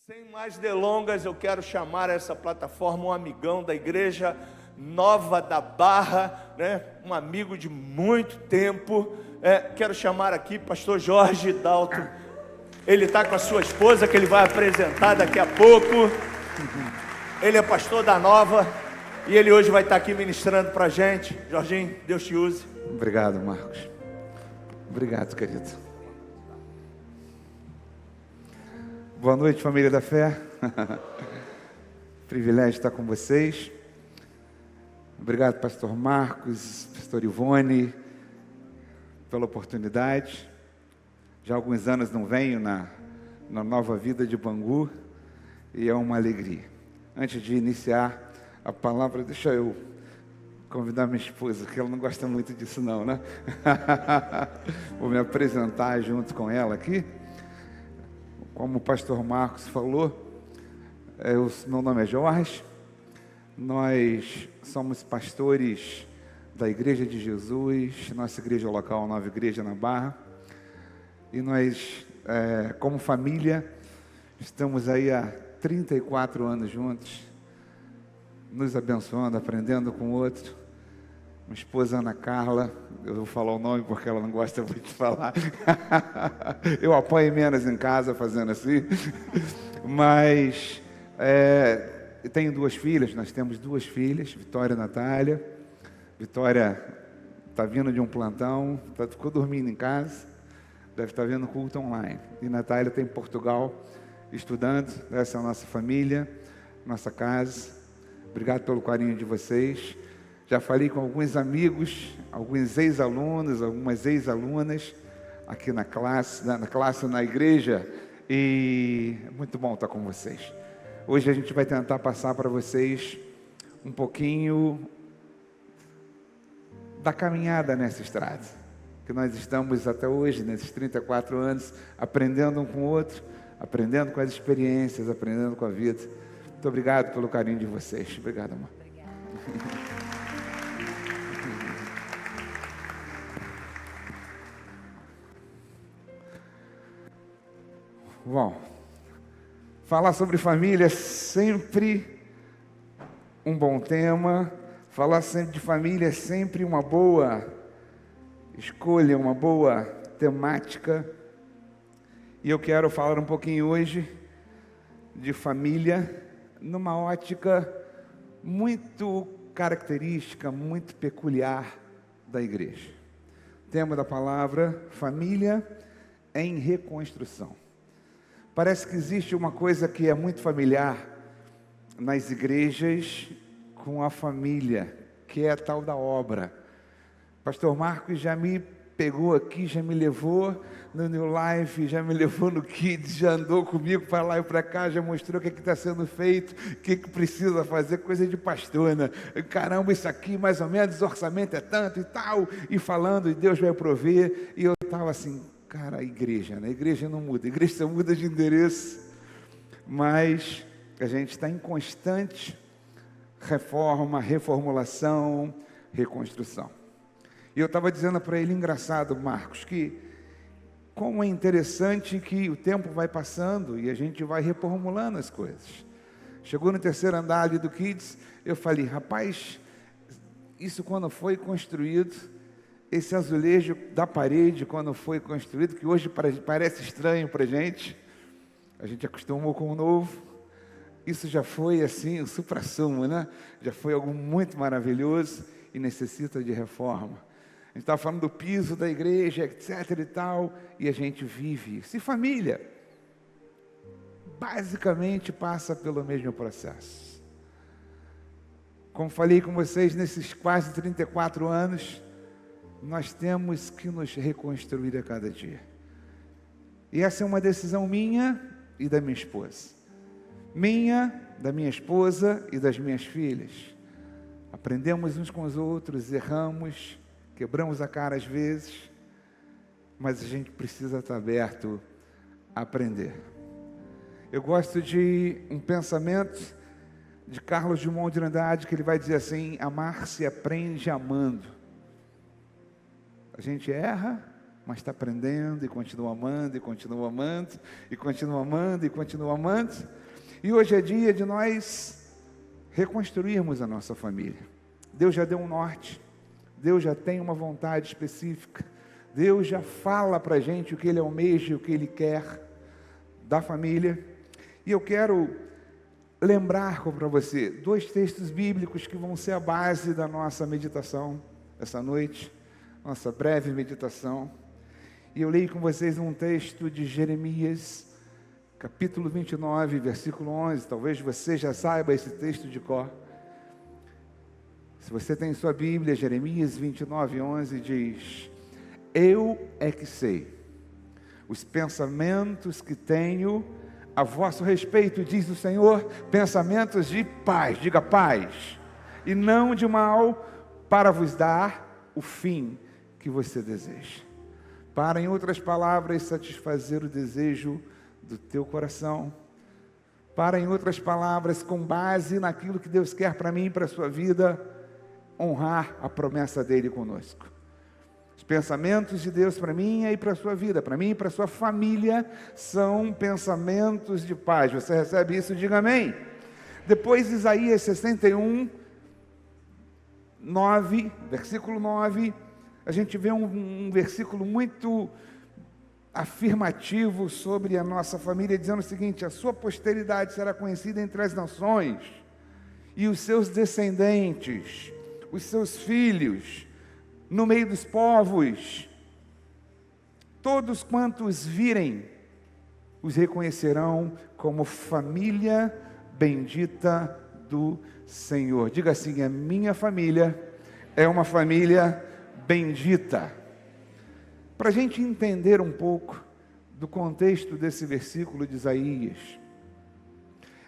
Sem mais delongas, eu quero chamar essa plataforma um amigão da Igreja Nova da Barra, né? Um amigo de muito tempo. Quero chamar aqui pastor Jorge Dalto. Ele está com a sua esposa, que ele vai apresentar daqui a pouco. Ele é pastor da Nova e ele hoje vai estar aqui ministrando para a gente. Jorginho, Deus te use. Obrigado, Marcos. Obrigado, querido. Boa noite, família da fé. Privilégio estar com vocês. Obrigado, pastor Marcos, pastor Ivone, pela oportunidade. Já há alguns anos não venho na Nova Vida de Bangu e é uma alegria. Antes de iniciar a palavra, deixa eu convidar minha esposa, que ela não gosta muito disso não, né? Vou me apresentar junto com ela aqui. Como o pastor Marcos falou, meu nome é Jorge, nós somos pastores da Igreja de Jesus, nossa igreja local, Nova Igreja na Barra, e nós, como família, estamos aí há 34 anos juntos, nos abençoando, aprendendo com o outro. Minha esposa Ana Carla, eu vou falar o nome porque ela não gosta muito de falar. Eu apanho menos em casa fazendo assim. Mas tenho duas filhas, nós temos duas filhas, Vitória e Natália. Vitória está vindo de um plantão, ficou dormindo em casa, deve estar vendo culto online. E Natália está em Portugal, estudando. Essa é a nossa família, nossa casa. Obrigado pelo carinho de vocês. Já falei com alguns amigos, alguns ex-alunos, algumas ex-alunas aqui na classe, na igreja, e é muito bom estar com vocês. Hoje a gente vai tentar passar para vocês um pouquinho da caminhada nessa estrada, que nós estamos até hoje, nesses 34 anos, aprendendo um com o outro, aprendendo com as experiências, aprendendo com a vida. Muito obrigado pelo carinho de vocês. Obrigado, amor. Obrigada. Bom, falar sobre família é sempre um bom tema. Falar sempre de família é sempre uma boa escolha, uma boa temática. E eu quero falar um pouquinho hoje de família numa ótica muito característica, muito peculiar da igreja. Tema da palavra: família em reconstrução. Parece que existe uma coisa que é muito familiar nas igrejas com a família, que é a tal da obra. Pastor Marcos já me pegou aqui, já me levou no New Life, já me levou no Kids, já andou comigo para lá e para cá, já mostrou o que está sendo feito, o que precisa fazer, coisa de pastor, né? Caramba, isso aqui mais ou menos, o orçamento é tanto e tal, e falando, e Deus vai prover, e eu estava assim, cara, a igreja, né? A igreja não muda, a igreja só muda de endereço, mas a gente está em constante reforma, reformulação, reconstrução. E eu estava dizendo para ele, engraçado, Marcos, que como é interessante que o tempo vai passando e a gente vai reformulando as coisas. Chegou no terceiro andar ali do Kids, eu falei, rapaz, isso quando foi construído, esse azulejo da parede, quando foi construído, que hoje parece estranho para a gente acostumou com o novo, isso já foi assim, o suprassumo, né? Já foi algo muito maravilhoso e necessita de reforma. A gente estava falando do piso da igreja, etc e tal, e a gente vive isso. E família, basicamente passa pelo mesmo processo. Como falei com vocês, nesses quase 34 anos, nós temos que nos reconstruir a cada dia. E essa é uma decisão minha e da minha esposa. Minha, da minha esposa e das minhas filhas. Aprendemos uns com os outros, erramos, quebramos a cara às vezes, mas a gente precisa estar aberto a aprender. Eu gosto de um pensamento de Carlos Drummond de Andrade, que ele vai dizer assim: amar se aprende amando. A gente erra, mas está aprendendo e continua amando, e continua amando, e continua amando, e continua amando. E hoje é dia de nós reconstruirmos a nossa família. Deus já deu um norte, Deus já tem uma vontade específica, Deus já fala para a gente o que Ele almeja, o que Ele quer da família. E eu quero lembrar para você 2 textos bíblicos que vão ser a base da nossa meditação essa noite, nossa breve meditação. E eu leio com vocês um texto de Jeremias, capítulo 29, versículo 11. Talvez você já saiba esse texto de cor. Se você tem sua Bíblia, Jeremias 29, 11 diz: Eu é que sei os pensamentos que tenho a vosso respeito, diz o Senhor, pensamentos de paz, diga paz, e não de mal, para vos dar o fim que você deseja. Para, em outras palavras, satisfazer o desejo do teu coração. Para, em outras palavras, com base naquilo que Deus quer para mim e para a sua vida, honrar a promessa dele conosco. Os pensamentos de Deus para mim e para a sua vida, para mim e para a sua família, são pensamentos de paz. Você recebe isso? Diga amém. Depois, Isaías 61, 9, versículo 9, a gente vê um versículo muito afirmativo sobre a nossa família, dizendo o seguinte: a sua posteridade será conhecida entre as nações, e os seus descendentes, os seus filhos, no meio dos povos, todos quantos virem, os reconhecerão como família bendita do Senhor. Diga assim: a minha família é uma família bendita. Para a gente entender um pouco do contexto desse versículo de Isaías,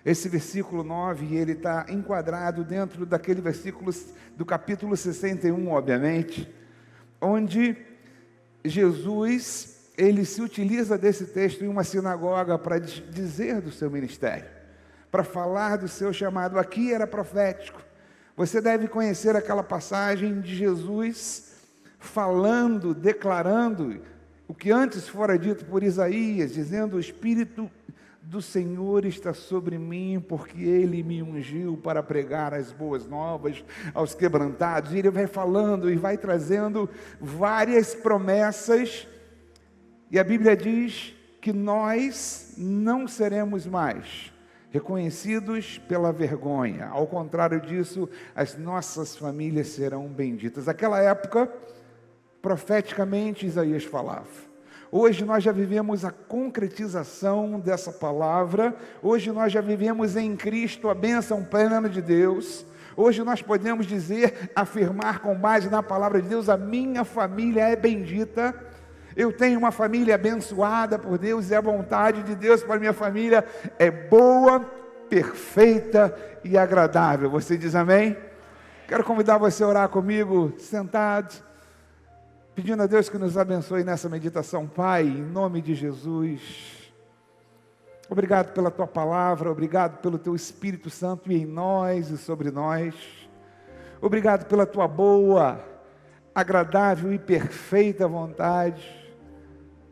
esse versículo 9, ele está enquadrado dentro daquele versículo do capítulo 61, obviamente, onde Jesus, ele se utiliza desse texto em uma sinagoga para dizer do seu ministério, para falar do seu chamado. Aqui era profético. Você deve conhecer aquela passagem de Jesus falando, declarando o que antes fora dito por Isaías, dizendo: o Espírito do Senhor está sobre mim, porque Ele me ungiu para pregar as boas novas aos quebrantados. E Ele vai falando e vai trazendo várias promessas, e a Bíblia diz que nós não seremos mais reconhecidos pela vergonha. Ao contrário disso, as nossas famílias serão benditas. Naquela época, profeticamente, Isaías falava. Hoje nós já vivemos a concretização dessa palavra. Hoje nós já vivemos em Cristo a bênção plena de Deus. Hoje nós podemos dizer, afirmar com base na palavra de Deus: a minha família é bendita. Eu tenho uma família abençoada por Deus, e a vontade de Deus para a minha família é boa, perfeita e agradável. Você diz amém? Quero convidar você a orar comigo, sentado, pedindo a Deus que nos abençoe nessa meditação. Pai, em nome de Jesus, obrigado pela Tua palavra, obrigado pelo Teu Espírito Santo em nós e sobre nós. Obrigado pela Tua boa, agradável e perfeita vontade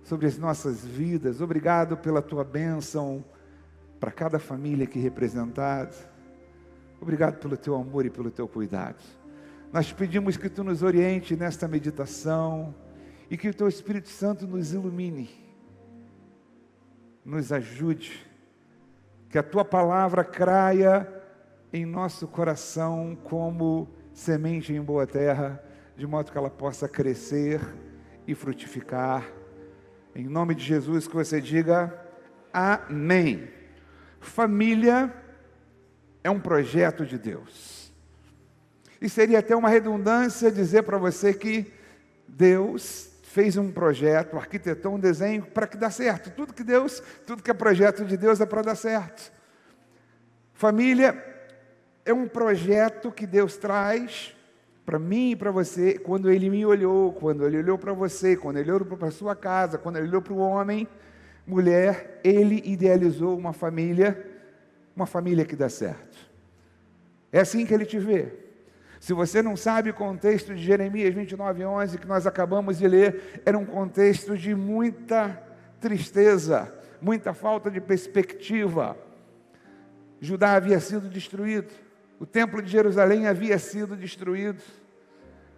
sobre as nossas vidas. Obrigado pela Tua bênção para cada família aqui representada. Obrigado pelo Teu amor e pelo Teu cuidado. Nós pedimos que Tu nos oriente nesta meditação e que o Teu Espírito Santo nos ilumine, nos ajude, que a Tua palavra craia em nosso coração como semente em boa terra, de modo que ela possa crescer e frutificar. Em nome de Jesus, que você diga amém. Família é um projeto de Deus. E seria até uma redundância dizer para você que Deus fez um projeto, arquitetou um desenho para que dê certo. Tudo que é projeto de Deus é para dar certo. Família é um projeto que Deus traz para mim e para você. Quando Ele me olhou, quando Ele olhou para você, quando Ele olhou para a sua casa, quando Ele olhou para o homem, mulher, Ele idealizou uma família que dá certo. É assim que Ele te vê. Se você não sabe o contexto de Jeremias 29:11, que nós acabamos de ler, era um contexto de muita tristeza, muita falta de perspectiva. Judá havia sido destruído, o templo de Jerusalém havia sido destruído,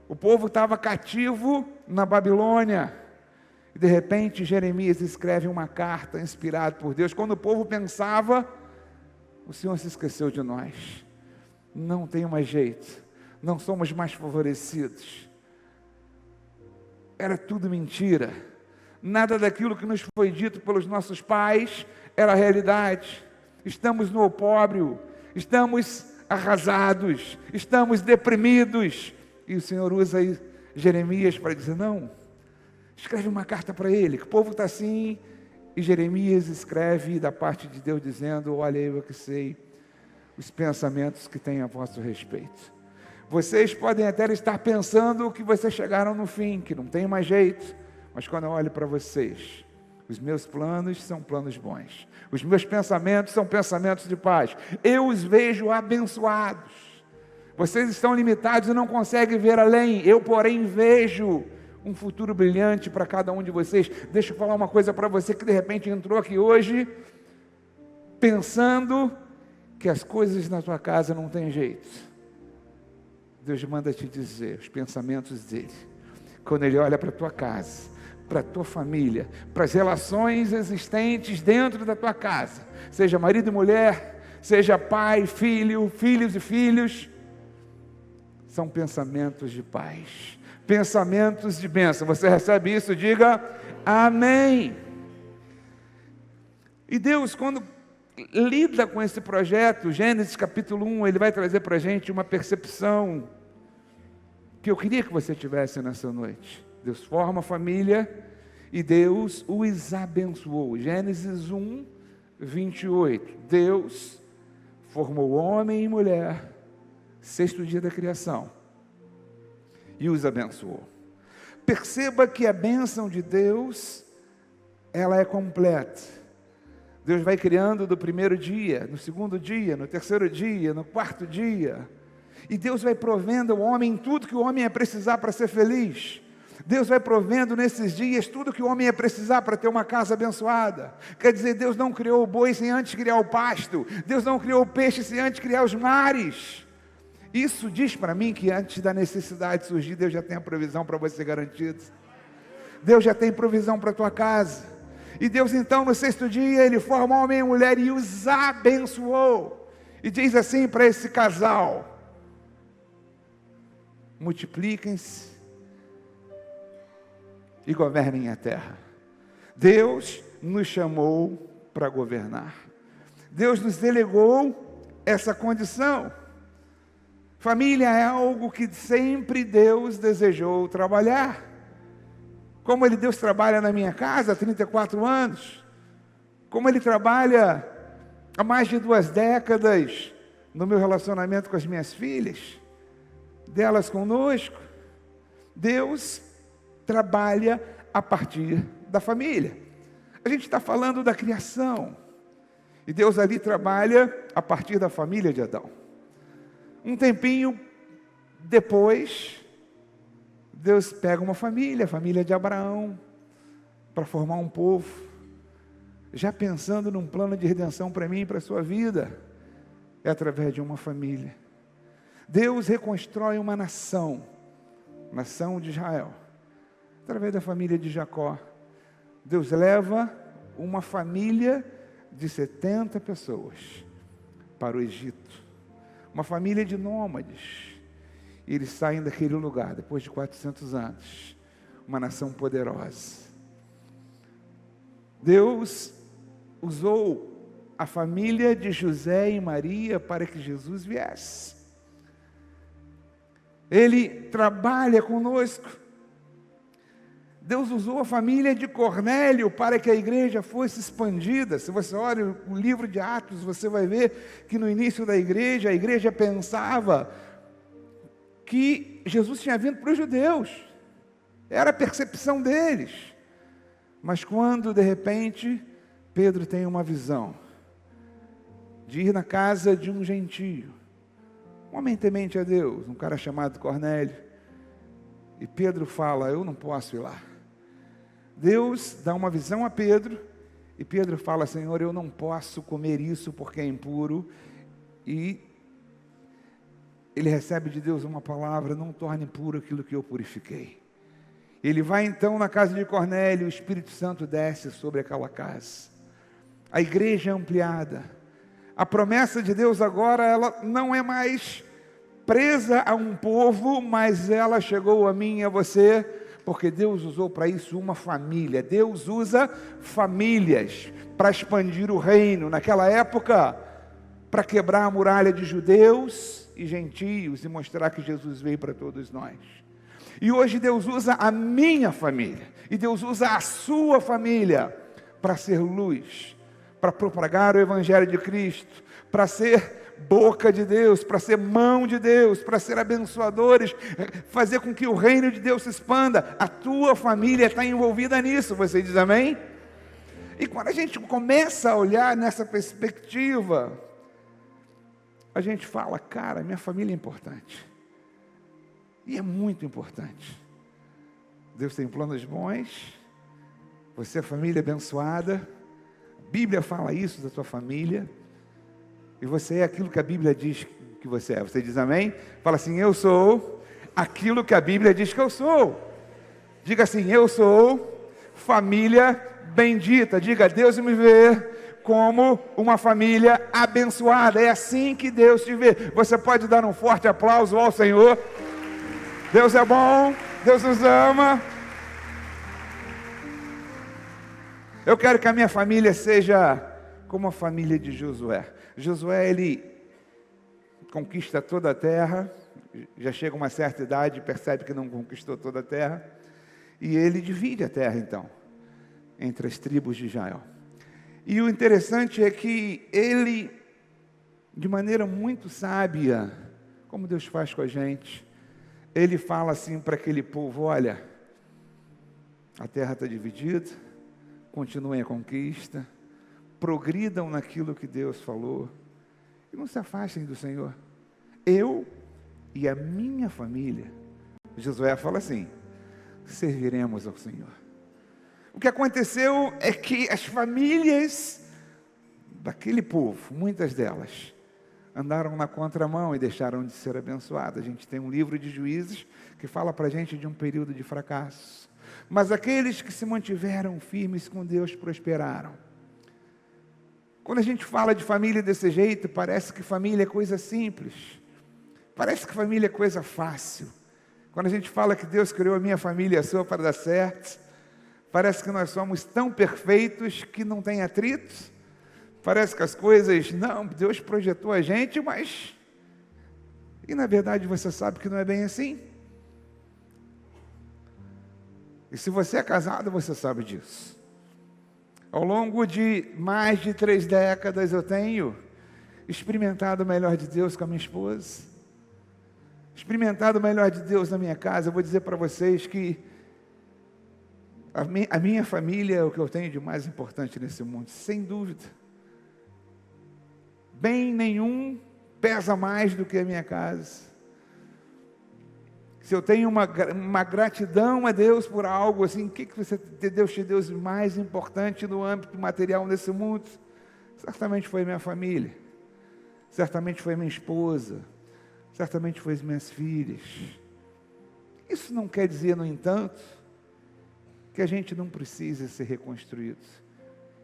o povo estava cativo na Babilônia, e de repente Jeremias escreve uma carta inspirada por Deus. Quando o povo pensava, o Senhor se esqueceu de nós, não tem mais jeito, não somos mais favorecidos, era tudo mentira, nada daquilo que nos foi dito pelos nossos pais era realidade. Estamos no opróbrio, estamos arrasados, estamos deprimidos, e o Senhor usa aí Jeremias para dizer: não, escreve uma carta para ele, que o povo está assim. E Jeremias escreve da parte de Deus dizendo: olha, eu que sei os pensamentos que tenho a vosso respeito. Vocês podem até estar pensando que vocês chegaram no fim, que não tem mais jeito, mas quando eu olho para vocês, os meus planos são planos bons, os meus pensamentos são pensamentos de paz, eu os vejo abençoados. Vocês estão limitados e não conseguem ver além, eu porém vejo um futuro brilhante para cada um de vocês. Deixa eu falar uma coisa para você que de repente entrou aqui hoje pensando que as coisas na tua casa não tem jeito. Deus manda te dizer os pensamentos dele, quando ele olha para a tua casa, para a tua família, para as relações existentes dentro da tua casa, seja marido e mulher, seja pai, filho, filhos e filhos, são pensamentos de paz, pensamentos de bênção. Você recebe isso? Diga amém. E Deus, quando lida com esse projeto, Gênesis capítulo 1, ele vai trazer para a gente uma percepção que eu queria que você tivesse nessa noite. Deus forma a família e Deus os abençoou. Gênesis 1, 28. Deus formou homem e mulher, sexto dia da criação, e os abençoou. Perceba que a bênção de Deus, ela é completa. Deus vai criando do primeiro dia, no segundo dia, no terceiro dia, no quarto dia, e Deus vai provendo ao homem tudo que o homem ia precisar para ser feliz. Deus vai provendo nesses dias tudo que o homem ia precisar para ter uma casa abençoada. Quer dizer, Deus não criou o boi sem antes criar o pasto, Deus não criou o peixe sem antes criar os mares. Isso diz para mim que antes da necessidade surgir, Deus já tem a provisão para você garantida. Deus já tem provisão para a tua casa. E Deus então no sexto dia, Ele forma homem e mulher e os abençoou. E diz assim para esse casal: multipliquem-se e governem a terra. Deus nos chamou para governar. Deus nos delegou essa condição. Família é algo que sempre Deus desejou trabalhar. Como Deus trabalha na minha casa há 34 anos, como Ele trabalha há mais de 2 décadas no meu relacionamento com as minhas filhas, delas conosco. Deus trabalha a partir da família. A gente está falando da criação, e Deus ali trabalha a partir da família de Adão. Um tempinho depois, Deus pega uma família, a família de Abraão, para formar um povo, já pensando num plano de redenção para mim e para a sua vida. É através de uma família. Deus reconstrói uma nação de Israel, através da família de Jacó. Deus leva uma família de 70 pessoas para o Egito, uma família de nômades. E eles saem daquele lugar, depois de 400 anos, uma nação poderosa. Deus usou a família de José e Maria para que Jesus viesse. Ele trabalha conosco. Deus usou a família de Cornélio para que a igreja fosse expandida. Se você olha o livro de Atos, você vai ver que no início da igreja, a igreja pensava que Jesus tinha vindo para os judeus. Era a percepção deles. Mas quando, de repente, Pedro tem uma visão de ir na casa de um gentio, um homem temente a Deus, um cara chamado Cornélio. E Pedro fala: eu não posso ir lá. Deus dá uma visão a Pedro, e Pedro fala: Senhor, eu não posso comer isso porque é impuro. E ele recebe de Deus uma palavra: não torne impuro aquilo que eu purifiquei. Ele vai então na casa de Cornélio, o Espírito Santo desce sobre aquela casa. A igreja é ampliada. A promessa de Deus agora, ela não é mais presa a um povo, mas ela chegou a mim e a você, porque Deus usou para isso uma família. Deus usa famílias para expandir o reino. Naquela época, para quebrar a muralha de judeus e gentios e mostrar que Jesus veio para todos nós. E hoje Deus usa a minha família, e Deus usa a sua família para ser luz, para propagar o Evangelho de Cristo, para ser boca de Deus, para ser mão de Deus, para ser abençoadores, fazer com que o reino de Deus se expanda. A tua família está envolvida nisso, você diz amém? E quando a gente começa a olhar nessa perspectiva, a gente fala: cara, minha família é importante. E é muito importante. Deus tem planos bons. Você é família abençoada. A Bíblia fala isso da tua família. E você é aquilo que a Bíblia diz que você é. Você diz amém? Fala assim: eu sou aquilo que a Bíblia diz que eu sou. Diga assim: eu sou família bendita. Diga: Deus me vê como uma família abençoada. É assim que Deus te vê. Você pode dar um forte aplauso ao Senhor. Deus é bom, Deus nos ama. Eu quero que a minha família seja como a família de Josué. Josué, ele conquista toda a terra, já chega a uma certa idade, percebe que não conquistou toda a terra, e ele divide a terra então, entre as tribos de Israel. E o interessante é que ele, de maneira muito sábia, como Deus faz com a gente, ele fala assim para aquele povo: olha, a terra está dividida, continuem a conquista, progridam naquilo que Deus falou, e não se afastem do Senhor. Eu e a minha família, Josué fala assim, serviremos ao Senhor. O que aconteceu é que as famílias daquele povo, muitas delas, andaram na contramão e deixaram de ser abençoadas. A gente tem um livro de Juízes que fala para a gente de um período de fracasso. Mas aqueles que se mantiveram firmes com Deus prosperaram. Quando a gente fala de família desse jeito, parece que família é coisa simples. Parece que família é coisa fácil. Quando a gente fala que Deus criou a minha família e a sua para dar certo, parece que nós somos tão perfeitos que não tem atritos. Parece que as coisas, não, Deus projetou a gente, mas... E na verdade você sabe que não é bem assim. E se você é casado, você sabe disso. Ao longo de mais de 3 décadas eu tenho experimentado o melhor de Deus com a minha esposa. Experimentado o melhor de Deus na minha casa. Eu vou dizer para vocês que a minha família é o que eu tenho de mais importante nesse mundo, sem dúvida. Bem nenhum pesa mais do que a minha casa. Se eu tenho uma gratidão a Deus por algo assim, o que Deus te deu mais importante no âmbito material nesse mundo? Certamente foi minha família, certamente foi minha esposa, certamente foi as minhas filhas. Isso não quer dizer, no entanto, que a gente não precisa ser reconstruído,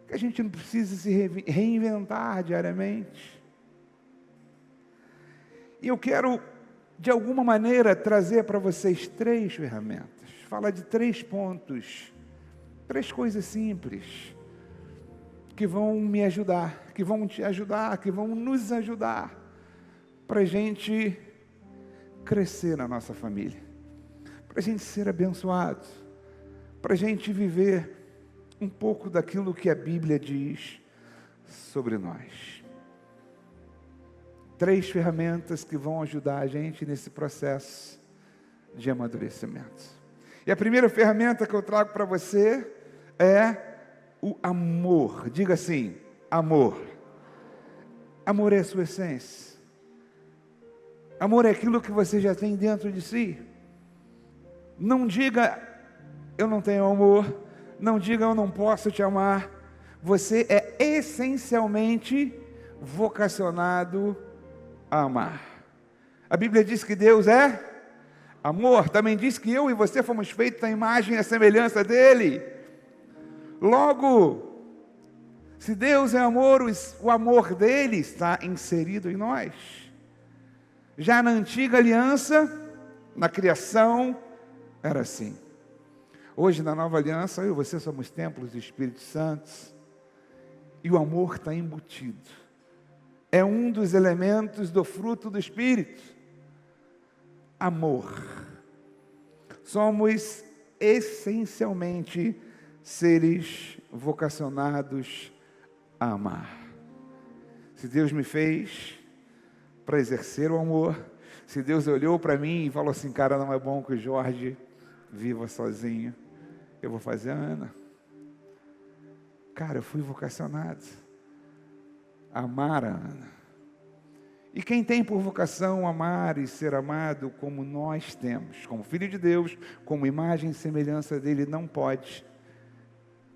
que a gente não precisa se reinventar diariamente. E eu quero, de alguma maneira, trazer para vocês 3 ferramentas, falar de 3 pontos, 3 coisas simples, que vão me ajudar, que vão te ajudar, que vão nos ajudar, para a gente crescer na nossa família, para a gente ser abençoado, para a gente viver um pouco daquilo que a Bíblia diz sobre nós. 3 ferramentas que vão ajudar a gente nesse processo de amadurecimento. E a primeira ferramenta que eu trago para você é o amor. Diga assim, amor. Amor é a sua essência. Amor é aquilo que você já tem dentro de si. Não diga, eu não tenho amor. Não diga, eu não posso te amar. Você é essencialmente vocacionado a amar. A Bíblia diz que Deus é amor. Também diz que eu e você fomos feitos à imagem e à semelhança dele. Logo, se Deus é amor, o amor dele está inserido em nós. Já na antiga aliança, na criação, era assim. Hoje, na nova aliança, eu e você somos templos do Espírito Santo. E o amor está embutido. É um dos elementos do fruto do Espírito. Amor. Somos essencialmente seres vocacionados a amar. Se Deus me fez para exercer o amor, se Deus olhou para mim e falou assim, cara, não é bom que o Jorge viva sozinho, eu vou fazer a Ana. Cara, eu fui vocacionado a amar a Ana. E quem tem por vocação amar e ser amado como nós temos, como filho de Deus, como imagem e semelhança dele, não pode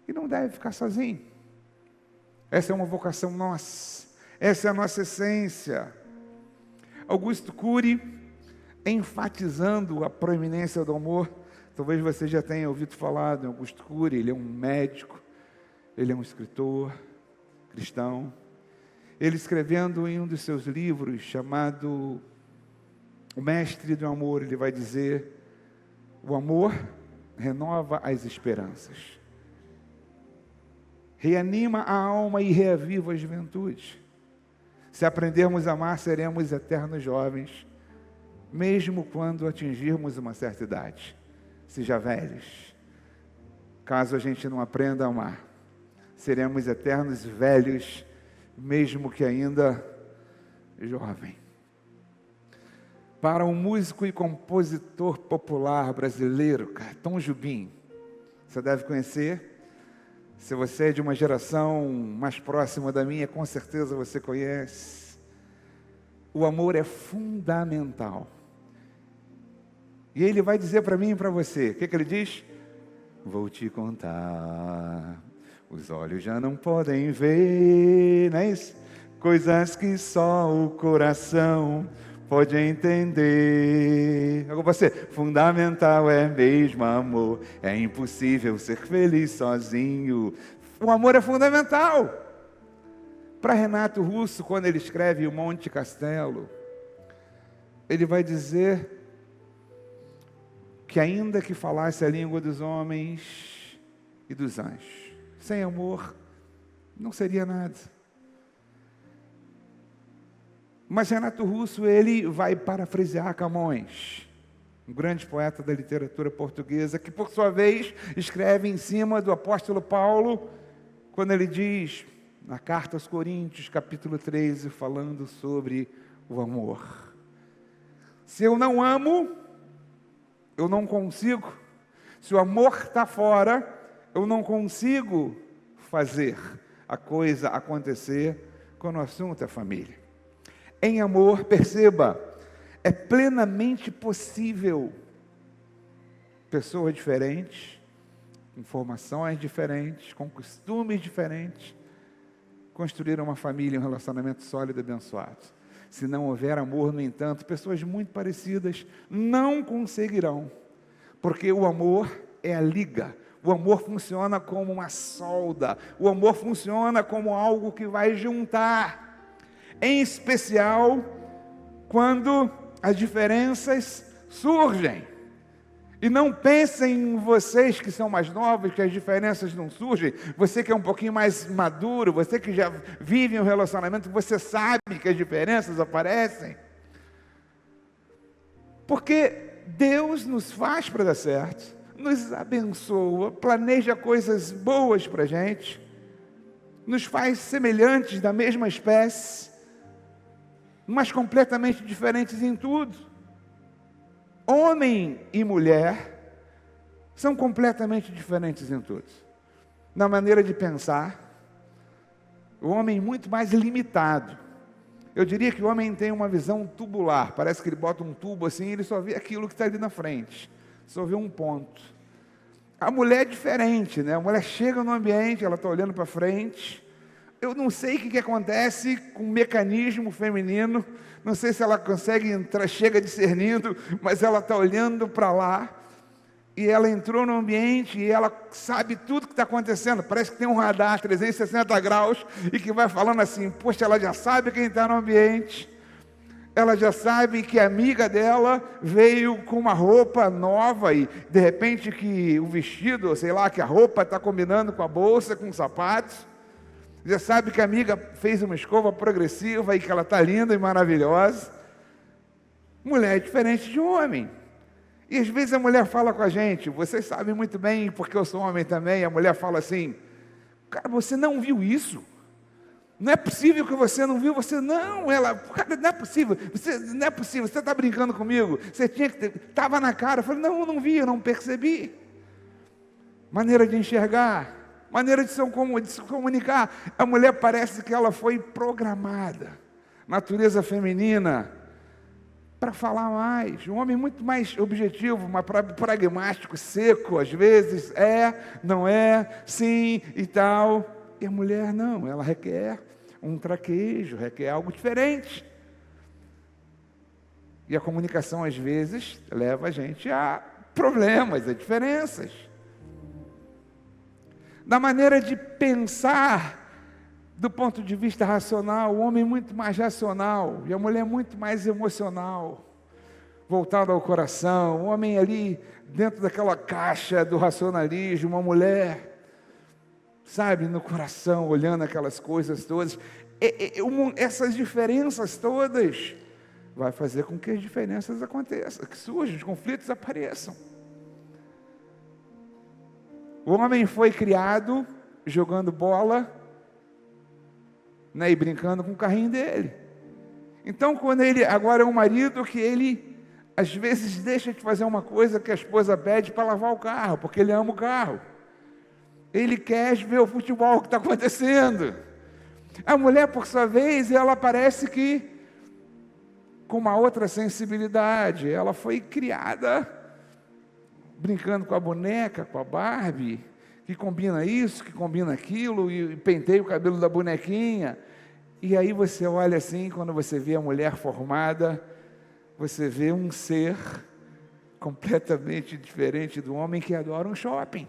e não deve ficar sozinho. Essa é uma vocação nossa, essa é a nossa essência. Augusto Cury, enfatizando a proeminência do amor, talvez você já tenha ouvido falar de Augusto Cury. Ele é um médico, ele é um escritor cristão. Ele escrevendo em um dos seus livros, chamado O Mestre do Amor, ele vai dizer, o amor renova as esperanças, reanima a alma e reaviva a juventude. Se aprendermos a amar, seremos eternos jovens, mesmo quando atingirmos uma certa idade, se já velhos. Caso a gente não aprenda a amar, seremos eternos velhos, mesmo que ainda jovem. Para um músico e compositor popular brasileiro, Tom Jobim, você deve conhecer. Se você é de uma geração mais próxima da minha, com certeza você conhece. O amor é fundamental. E ele vai dizer para mim e para você, o que ele diz? Vou te contar, os olhos já não podem ver, não é isso? Coisas que só o coração pode entender. Agora você, fundamental é mesmo amor, é impossível ser feliz sozinho. O amor é fundamental. Para Renato Russo, quando ele escreve O Monte Castelo, ele vai dizer que ainda que falasse a língua dos homens e dos anjos, sem amor não seria nada. Mas Renato Russo, ele vai parafrasear Camões, um grande poeta da literatura portuguesa, que por sua vez escreve em cima do apóstolo Paulo, quando ele diz, na carta aos Coríntios, capítulo 13, falando sobre o amor. Se eu não amo, eu não consigo. Se o amor está fora, eu não consigo fazer a coisa acontecer quando o assunto é família. Em amor, perceba, é plenamente possível pessoas diferentes, com formações diferentes, com costumes diferentes, construir uma família, um relacionamento sólido e abençoado. Se não houver amor, no entanto, pessoas muito parecidas não conseguirão, porque o amor é a liga. O amor funciona como uma solda, o amor funciona como algo que vai juntar, em especial quando as diferenças surgem. E não pensem em vocês que são mais novos, que as diferenças não surgem. Você que é um pouquinho mais maduro, você que já vive um relacionamento, você sabe que as diferenças aparecem. Porque Deus nos faz para dar certo, nos abençoa, planeja coisas boas para a gente, nos faz semelhantes da mesma espécie, mas completamente diferentes em tudo. Homem e mulher são completamente diferentes em tudo. Na maneira de pensar, o homem muito mais limitado. Eu diria que o homem tem uma visão tubular. Parece que ele bota um tubo assim e ele só vê aquilo que está ali na frente. Só vê um ponto. A mulher é diferente, né? A mulher chega no ambiente, ela está olhando para frente. Eu não sei o que acontece com o mecanismo feminino. Não sei se ela consegue entrar, chega discernindo, mas ela está olhando para lá. E ela entrou no ambiente e ela sabe tudo que está acontecendo. Parece que tem um radar 360 graus e que vai falando assim, poxa, ela já sabe quem está no ambiente. Ela já sabe que a amiga dela veio com uma roupa nova e de repente que o vestido, sei lá, que a roupa está combinando com a bolsa, com os sapatos. Já sabe que a amiga fez uma escova progressiva e que ela está linda e maravilhosa. Mulher é diferente de homem. E às vezes a mulher fala com a gente, vocês sabem muito bem, porque eu sou homem também, a mulher fala assim, cara, você não viu isso? Não é possível que você não viu, você não, ela, cara, não é possível, não é possível, você está brincando comigo, você tinha que ter, estava na cara, eu falei, não, eu não vi, eu não percebi. Maneira de enxergar, maneira de se comunicar, a mulher parece que ela foi programada, natureza feminina, para falar mais, um homem muito mais objetivo, mais pragmático, seco, às vezes, não é, sim e tal. E a mulher não, ela requer um traquejo, requer algo diferente. E a comunicação, às vezes, leva a gente a problemas, a diferenças. Da maneira de pensar, do ponto de vista racional, o homem é muito mais racional e a mulher é muito mais emocional, voltada ao coração. O homem ali dentro daquela caixa do racionalismo, uma mulher, sabe, no coração, olhando aquelas coisas todas. Essas diferenças todas vai fazer com que as diferenças aconteçam, que surjam, os conflitos apareçam. O homem foi criado jogando bola, né, e brincando com o carrinho dele. Então, quando ele agora é um marido que ele, às vezes, deixa de fazer uma coisa que a esposa pede para lavar o carro, porque ele ama o carro. Ele quer ver o futebol que está acontecendo. A mulher, por sua vez, ela parece que com uma outra sensibilidade. Ela foi criada brincando com a boneca, com a Barbie, que combina isso, que combina aquilo, e penteia o cabelo da bonequinha. E aí você olha assim, quando você vê a mulher formada, você vê um ser completamente diferente do homem que adora um shopping,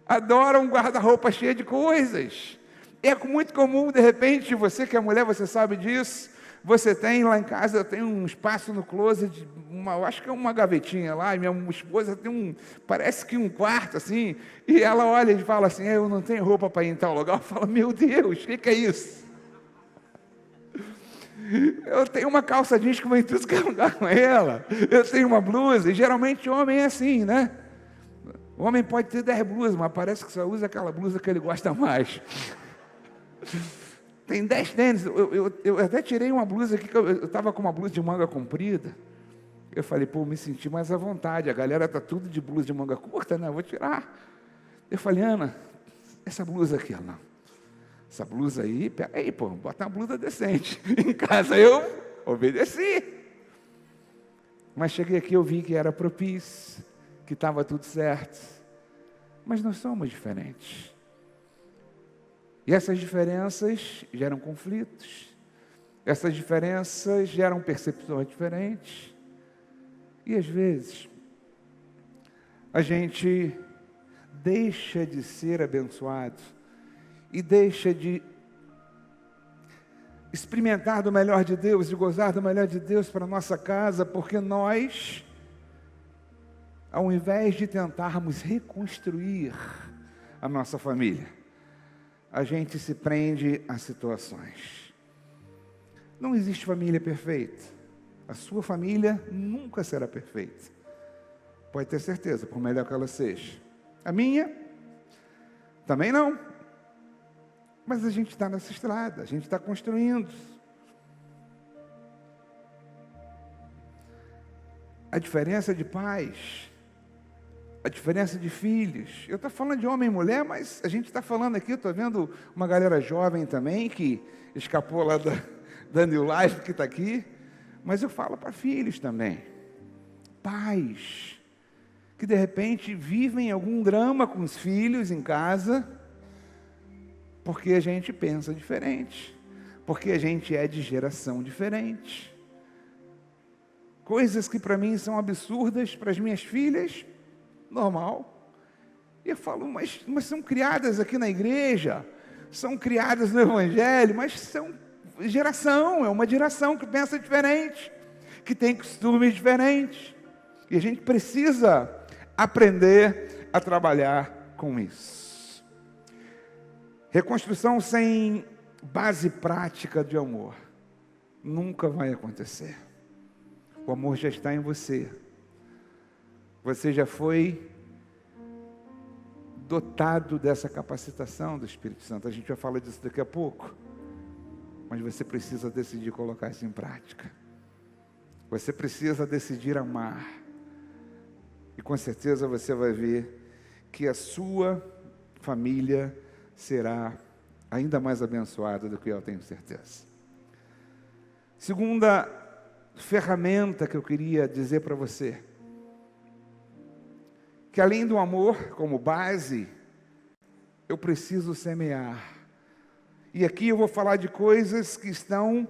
adora um guarda-roupa cheio de coisas. É muito comum, de repente, você que é mulher, você sabe disso, você tem lá em casa, tem um espaço no closet, eu acho que é uma gavetinha lá, e minha esposa tem parece que um quarto assim, e ela olha e fala assim, eu não tenho roupa para ir em tal lugar. Eu falo, meu Deus, o que é isso? Eu tenho uma calça jeans que vai em tudo que é lugar com ela, eu tenho uma blusa, e geralmente o homem é assim, né? O homem pode ter 10 blusas, mas parece que só usa aquela blusa que ele gosta mais. Tem 10 tênis, eu até tirei uma blusa aqui, eu estava com uma blusa de manga comprida, eu falei, pô, me senti mais à vontade, a galera está tudo de blusa de manga curta, né, eu vou tirar. Eu falei, Ana, essa blusa aqui, não, essa blusa aí, pega aí, pô, bota uma blusa decente. Em casa eu obedeci, mas cheguei aqui, eu vi que era propício, que estava tudo certo, mas nós somos diferentes. E essas diferenças geram conflitos, essas diferenças geram percepções diferentes, e às vezes a gente deixa de ser abençoado e deixa de experimentar do melhor de Deus, de gozar do melhor de Deus para a nossa casa, porque nós, ao invés de tentarmos reconstruir a nossa família, a gente se prende a situações. Não existe família perfeita. A sua família nunca será perfeita. Pode ter certeza, por melhor que ela seja. A minha, também não. Mas a gente está nessa estrada, a gente está construindo. A diferença de pais, a diferença de filhos. Eu estou falando de homem e mulher, mas a gente está falando aqui, eu estou vendo uma galera jovem também, que escapou lá Daniel Life, que está aqui, mas eu falo para filhos também. Pais, que de repente vivem algum drama com os filhos em casa, porque a gente pensa diferente, porque a gente é de geração diferente. Coisas que para mim são absurdas, para as minhas filhas, normal. E eu falo, mas são criadas aqui na igreja, são criadas no Evangelho, mas são é uma geração que pensa diferente, que tem costumes diferentes. E a gente precisa aprender a trabalhar com isso. Reconstrução sem base prática de amor nunca vai acontecer. O amor já está em você. Você já foi dotado dessa capacitação do Espírito Santo. A gente vai falar disso daqui a pouco. Mas você precisa decidir colocar isso em prática. Você precisa decidir amar. E com certeza você vai ver que a sua família será ainda mais abençoada do que eu tenho certeza. Segunda ferramenta que eu queria dizer para você, que além do amor como base, eu preciso semear. E aqui eu vou falar de coisas que estão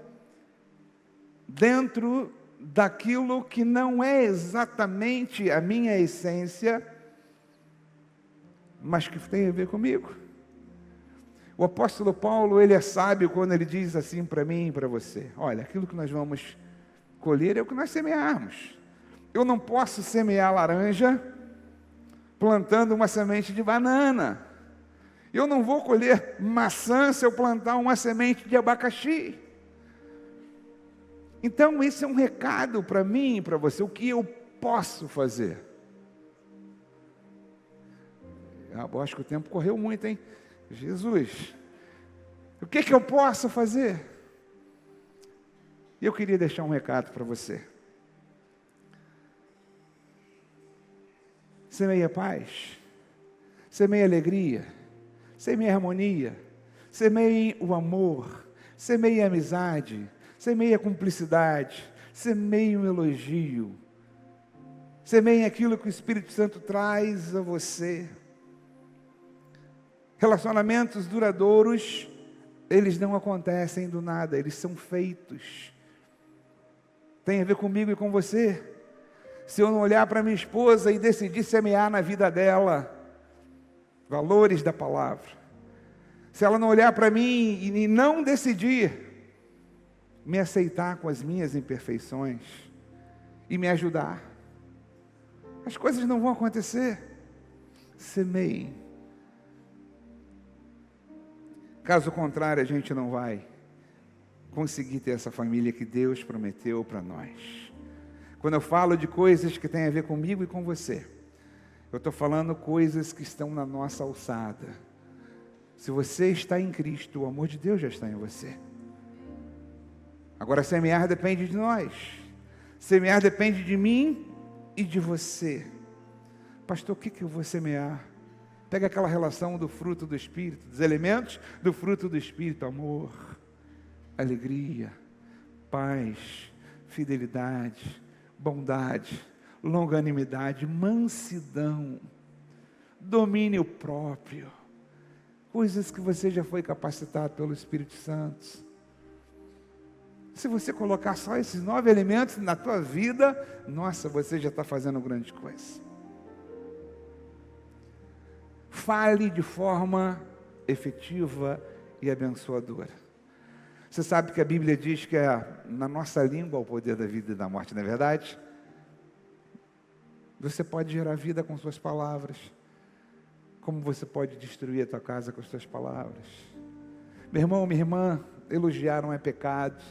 dentro daquilo que não é exatamente a minha essência, mas que tem a ver comigo. O apóstolo Paulo, ele é sábio quando ele diz assim para mim e para você: olha, aquilo que nós vamos colher é o que nós semearmos. Eu não posso semear laranja plantando uma semente de banana. Eu não vou colher maçã se eu plantar uma semente de abacaxi. Então, esse é um recado para mim e para você, o que eu posso fazer. Eu acho que o tempo correu muito, hein? Jesus, o que eu posso fazer? Eu queria deixar um recado para você. Semeia paz, semeia alegria, semeia harmonia, semeie o amor, semeie a amizade, semeie a cumplicidade, semeie o elogio, semeie aquilo que o Espírito Santo traz a você. Relacionamentos duradouros, eles não acontecem do nada, eles são feitos. Tem a ver comigo e com você. Se eu não olhar para minha esposa e decidir semear na vida dela valores da palavra, se ela não olhar para mim e não decidir me aceitar com as minhas imperfeições e me ajudar, as coisas não vão acontecer. Semeiem. Caso contrário, a gente não vai conseguir ter essa família que Deus prometeu para nós. Quando eu falo de coisas que têm a ver comigo e com você, eu estou falando coisas que estão na nossa alçada. Se você está em Cristo, o amor de Deus já está em você. Agora, semear depende de nós. Semear depende de mim e de você. Pastor, o que eu vou semear? Pega aquela relação do fruto do Espírito, dos elementos do fruto do Espírito: amor, alegria, paz, fidelidade, bondade, longanimidade, mansidão, domínio próprio. Coisas que você já foi capacitado pelo Espírito Santo. Se você colocar só esses 9 elementos na tua vida, nossa, você já está fazendo grande coisa. Fale de forma efetiva e abençoadora. Você sabe que a Bíblia diz que na nossa língua o poder da vida e da morte, não é verdade? Você pode gerar vida com suas palavras, como você pode destruir a tua casa com as suas palavras. Meu irmão, minha irmã, elogiar não é pecado.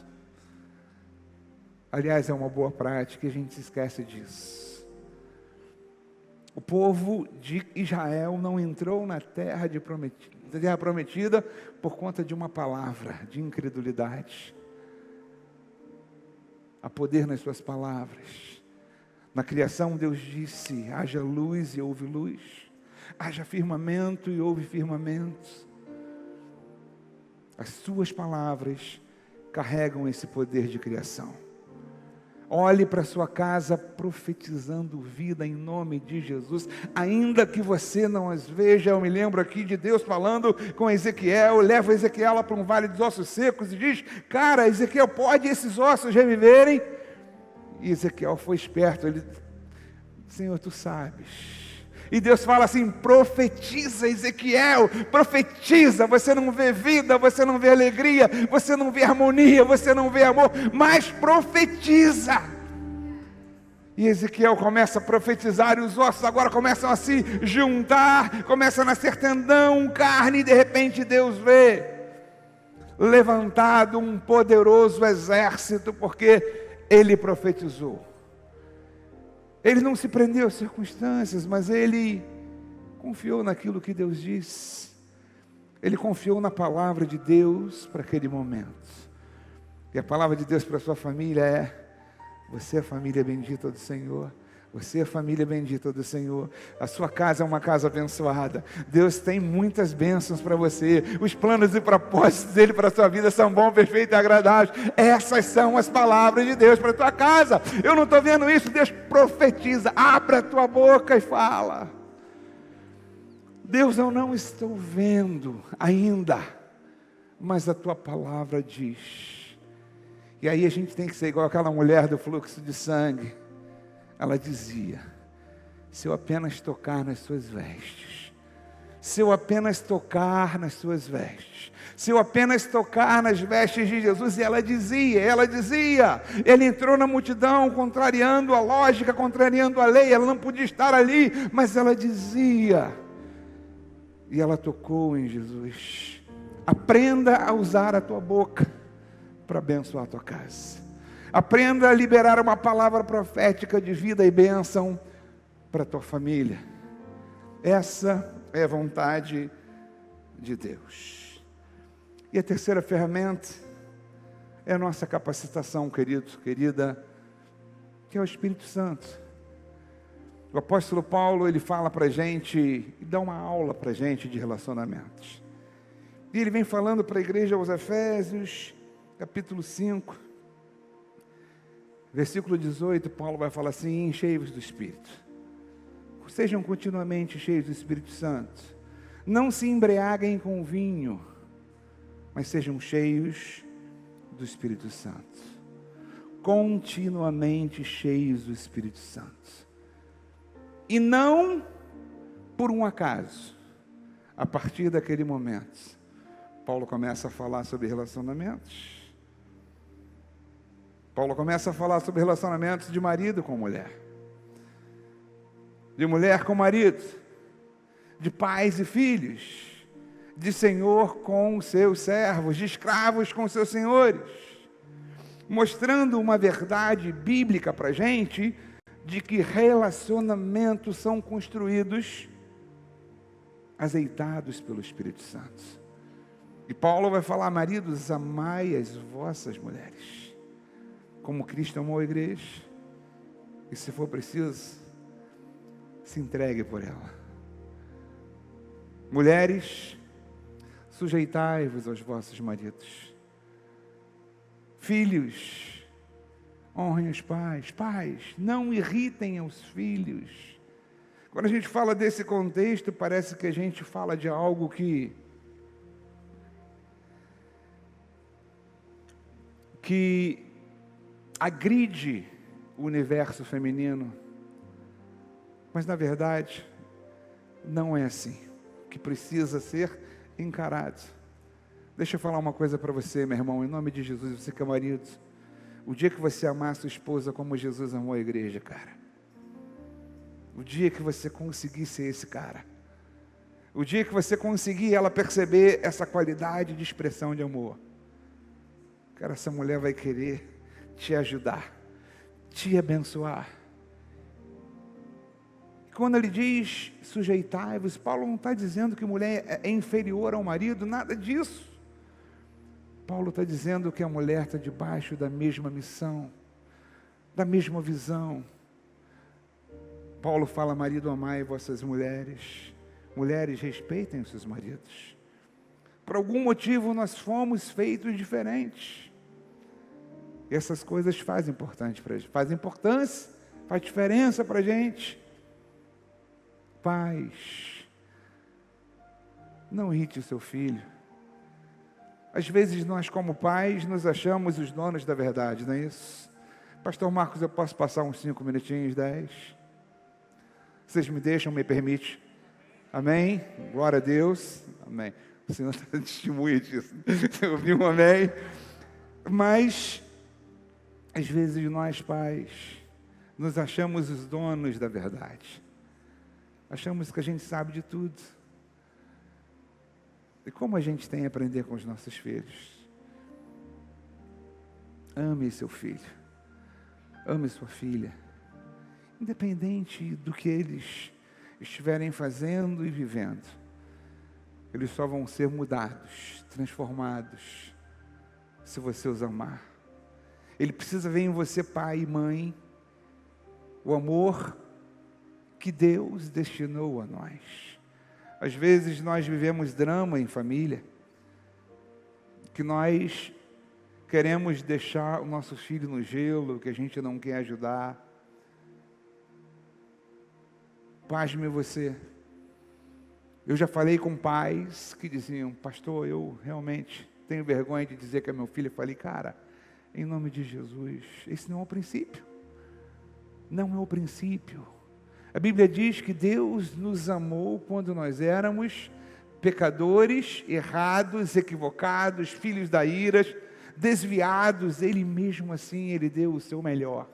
Aliás, é uma boa prática e a gente se esquece disso. O povo de Israel não entrou na terra prometida por conta de uma palavra de incredulidade. Há poder nas suas palavras. Na criação, Deus disse: haja luz e houve luz. Haja firmamento e houve firmamento. As suas palavras carregam esse poder de criação. Olhe para a sua casa profetizando vida em nome de Jesus, ainda que você não as veja. Eu me lembro aqui de Deus falando com Ezequiel, leva Ezequiel lá para um vale dos ossos secos e diz: cara, Ezequiel, pode esses ossos reviverem? E Ezequiel foi esperto, ele: Senhor, tu sabes. E Deus fala assim: profetiza, Ezequiel, profetiza. Você não vê vida, você não vê alegria, você não vê harmonia, você não vê amor, mas profetiza. E Ezequiel começa a profetizar, e os ossos agora começam a se juntar, começa a nascer tendão, carne, e de repente Deus vê levantado um poderoso exército, porque ele profetizou. Ele não se prendeu às circunstâncias, mas ele confiou naquilo que Deus disse. Ele confiou na palavra de Deus para aquele momento. E a palavra de Deus para a sua família é: você é a família bendita do Senhor. Você é a família bendita do Senhor. A sua casa é uma casa abençoada. Deus tem muitas bênçãos para você. Os planos e propósitos dele para a sua vida são bons, perfeitos e agradáveis. Essas são as palavras de Deus para a tua casa. Eu não estou vendo isso. Deus profetiza. Abra a tua boca e fala. Deus, eu não estou vendo ainda, mas a tua palavra diz. E aí a gente tem que ser igual aquela mulher do fluxo de sangue. Ela dizia: se eu apenas tocar nas suas vestes, se eu apenas tocar nas suas vestes, se eu apenas tocar nas vestes de Jesus. E ela dizia, ele entrou na multidão, contrariando a lógica, contrariando a lei, ela não podia estar ali, mas ela dizia, e ela tocou em Jesus. Aprenda a usar a tua boca para abençoar a tua casa. Aprenda a liberar uma palavra profética de vida e bênção para a tua família. Essa é a vontade de Deus. E a terceira ferramenta é a nossa capacitação, querido, querida, que é o Espírito Santo. O apóstolo Paulo, ele fala para a gente, e dá uma aula para a gente de relacionamentos. E ele vem falando para a igreja aos Efésios, capítulo 5, versículo 18, Paulo vai falar assim: enchei-vos do Espírito. Sejam continuamente cheios do Espírito Santo. Não se embriaguem com vinho, mas sejam cheios do Espírito Santo. Continuamente cheios do Espírito Santo. E não por um acaso. A partir daquele momento, Paulo começa a falar sobre relacionamentos. Paulo começa a falar sobre relacionamentos de marido com mulher, de mulher com marido, de pais e filhos, de senhor com seus servos, de escravos com seus senhores, mostrando uma verdade bíblica para a gente, de que relacionamentos são construídos, azeitados pelo Espírito Santo. E Paulo vai falar: maridos, amai as vossas mulheres, como Cristo amou a igreja, e se for preciso, se entregue por ela. Mulheres, sujeitai-vos aos vossos maridos. Filhos, honrem os pais. Pais, não irritem os filhos. Quando a gente fala desse contexto, parece que a gente fala de algo que agride o universo feminino, mas na verdade não é assim que precisa ser encarado. Deixa eu falar uma coisa para você, meu irmão, em nome de Jesus, você que é marido, o dia que você amar a sua esposa como Jesus amou a igreja, cara, o dia que você conseguir ser esse cara, o dia que você conseguir ela perceber essa qualidade de expressão de amor, cara, essa mulher vai querer te ajudar, te abençoar. Quando ele diz sujeitai-vos, Paulo não está dizendo que mulher é inferior ao marido, nada disso. Paulo está dizendo que a mulher está debaixo da mesma missão, da mesma visão. Paulo fala: marido, amai vossas mulheres. Mulheres, respeitem os seus maridos. Por algum motivo nós fomos feitos diferentes. E essas coisas fazem importância, faz diferença para a gente. Pais, não irrite o seu filho. Às vezes nós, como pais, nos achamos os donos da verdade, não é isso? Pastor Marcos, eu posso passar uns 5 minutinhos, 10? Vocês me deixam, me permitem? Amém? Glória a Deus. Amém. O Senhor está testemunha disso. Eu ouvi um amém. Mas, às vezes nós, pais, nos achamos os donos da verdade. Achamos que a gente sabe de tudo. E como a gente tem a aprender com os nossos filhos? Ame seu filho. Ame sua filha. Independente do que eles estiverem fazendo e vivendo, eles só vão ser mudados, transformados, se você os amar. Ele precisa ver em você, pai e mãe, o amor que Deus destinou a nós. Às vezes nós vivemos drama em família, que nós queremos deixar o nosso filho no gelo, que a gente não quer ajudar. Pasme você. Eu já falei com pais que diziam: pastor, eu realmente tenho vergonha de dizer que é meu filho. Eu falei: cara, em nome de Jesus, esse não é o princípio. Não é o princípio. A Bíblia diz que Deus nos amou quando nós éramos pecadores, errados, equivocados, filhos da ira, desviados. Ele mesmo assim, Ele deu o seu melhor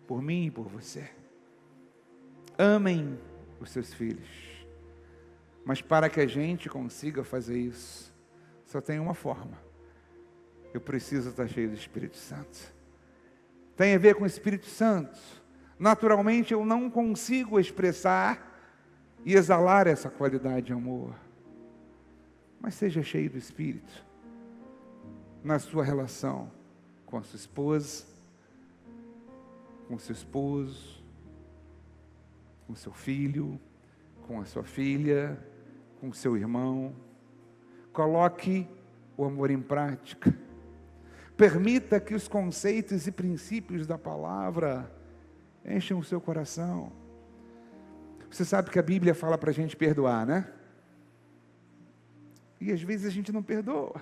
por mim e por você. Amem os seus filhos. Mas para que a gente consiga fazer isso, só tem uma forma. Eu preciso estar cheio do Espírito Santo. Tem a ver com o Espírito Santo. Naturalmente eu não consigo expressar e exalar essa qualidade de amor. Mas seja cheio do Espírito. Na sua relação com a sua esposa, com o seu esposo, com o seu filho, com a sua filha, com o seu irmão. Coloque o amor em prática. Permita que os conceitos e princípios da palavra enchem o seu coração. Você sabe que a Bíblia fala para a gente perdoar, né? E às vezes a gente não perdoa.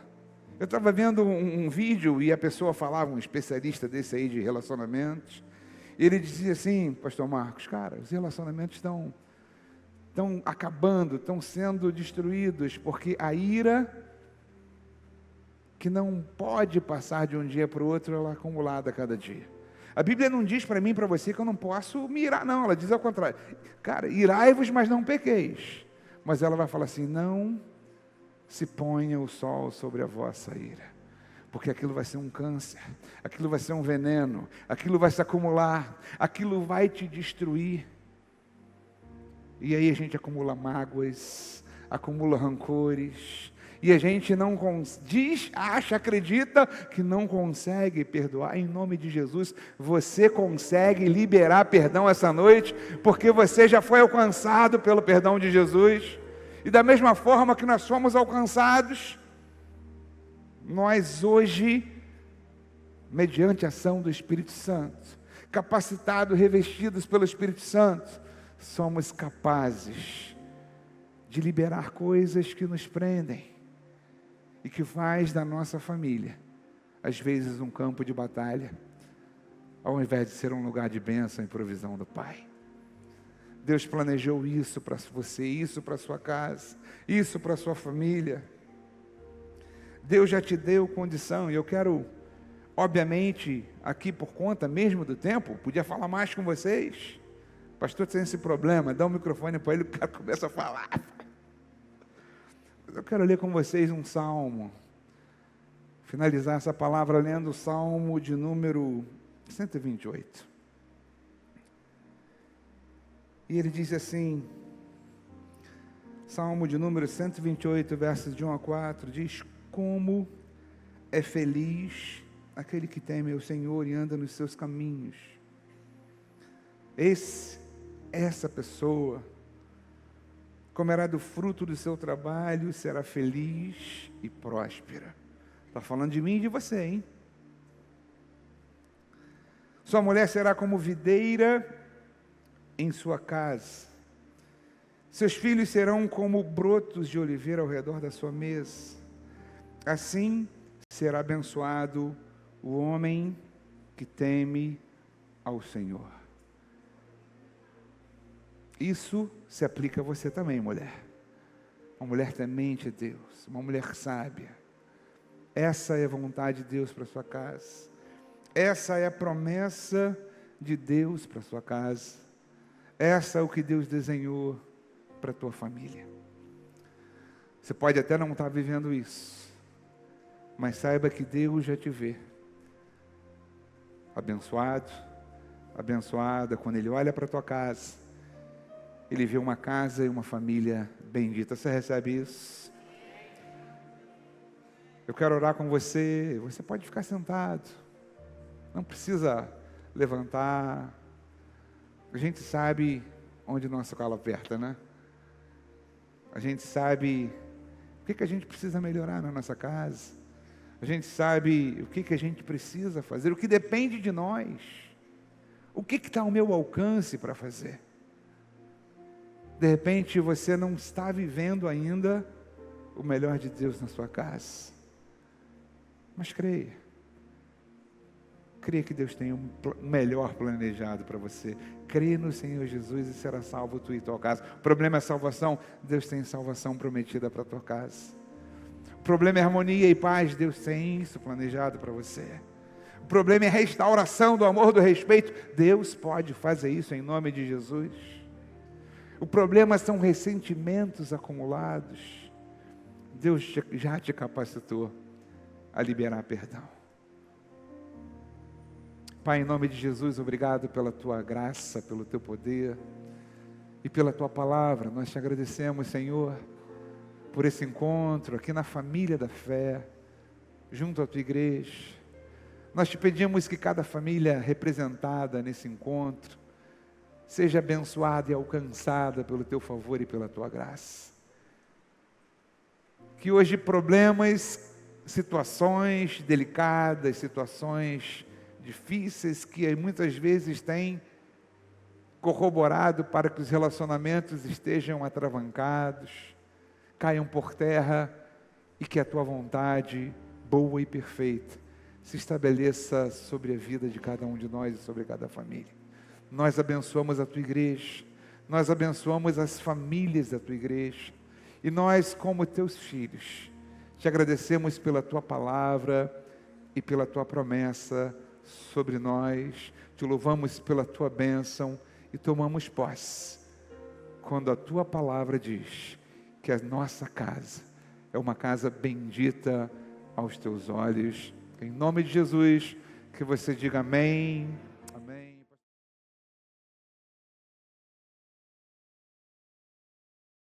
Eu estava vendo um vídeo e a pessoa falava, um especialista desse aí de relacionamentos, e ele dizia assim: pastor Marcos, cara, os relacionamentos estão acabando, estão sendo destruídos, porque a ira, que não pode passar de um dia para o outro, ela é acumulada a cada dia. A Bíblia não diz para mim e para você que eu não posso me irar, não. Ela diz ao contrário. Cara, irai-vos, mas não pequeis. Mas ela vai falar assim: não se ponha o sol sobre a vossa ira, porque aquilo vai ser um câncer, aquilo vai ser um veneno, aquilo vai se acumular, aquilo vai te destruir. E aí a gente acumula mágoas, acumula rancores, e a gente não acredita que não consegue perdoar. Em nome de Jesus, você consegue liberar perdão essa noite, porque você já foi alcançado pelo perdão de Jesus. E da mesma forma que nós fomos alcançados, nós hoje, mediante a ação do Espírito Santo, capacitados, revestidos pelo Espírito Santo, somos capazes de liberar coisas que nos prendem e que faz da nossa família, às vezes, um campo de batalha, ao invés de ser um lugar de bênção e provisão do Pai. Deus planejou isso para você, isso para sua casa, isso para sua família. Deus já te deu condição, e eu quero, obviamente, aqui por conta mesmo do tempo, podia falar mais com vocês. O pastor tem esse problema, dá um microfone para ele, o cara começa a falar. Eu quero ler com vocês um salmo, finalizar essa palavra lendo o salmo de número 128. E ele diz assim, salmo de número 128, versos de 1 a 4, diz: como é feliz aquele que teme ao Senhor e anda nos seus caminhos. Essa pessoa comerá do fruto do seu trabalho, será feliz e próspera. Está falando de mim e de você, hein? Sua mulher será como videira em sua casa. Seus filhos serão como brotos de oliveira ao redor da sua mesa. Assim será abençoado o homem que teme ao Senhor. Isso se aplica a você também, mulher. Uma mulher temente a Deus, uma mulher sábia. Essa é a vontade de Deus para a sua casa. Essa é a promessa de Deus para a sua casa. Essa é o que Deus desenhou para a tua família. Você pode até não estar vivendo isso, mas saiba que Deus já te vê abençoado, abençoada. Quando Ele olha para a tua casa, Ele vê uma casa e uma família bendita. Você recebe isso? Eu quero orar com você. Você pode ficar sentado, não precisa levantar. A gente sabe onde nosso calo aperta, né? A gente sabe o que a gente precisa melhorar na nossa casa. A gente sabe o que a gente precisa fazer, o que depende de nós. O que está ao meu alcance para fazer? De repente você não está vivendo ainda o melhor de Deus na sua casa. Mas creia. Creia que Deus tem um melhor planejado para você. Creia no Senhor Jesus e será salvo tu e tua casa. O problema é salvação. Deus tem salvação prometida para a tua casa. O problema é harmonia e paz. Deus tem isso planejado para você. O problema é restauração do amor, do respeito. Deus pode fazer isso em nome de Jesus. O problema são ressentimentos acumulados. Deus já te capacitou a liberar perdão. Pai, em nome de Jesus, obrigado pela Tua graça, pelo Teu poder e pela Tua palavra. Nós te agradecemos, Senhor, por esse encontro aqui na família da fé, junto à Tua igreja. Nós te pedimos que cada família representada nesse encontro seja abençoada e alcançada pelo Teu favor e pela Tua graça. Que hoje problemas, situações delicadas, situações difíceis que muitas vezes têm corroborado para que os relacionamentos estejam atravancados, caiam por terra e que a Tua vontade boa e perfeita se estabeleça sobre a vida de cada um de nós e sobre cada família. Nós abençoamos a Tua igreja, nós abençoamos as famílias da Tua igreja e nós, como Teus filhos, te agradecemos pela Tua palavra e pela Tua promessa sobre nós, te louvamos pela Tua bênção e tomamos posse quando a Tua palavra diz que a nossa casa é uma casa bendita aos Teus olhos. Em nome de Jesus, que você diga amém.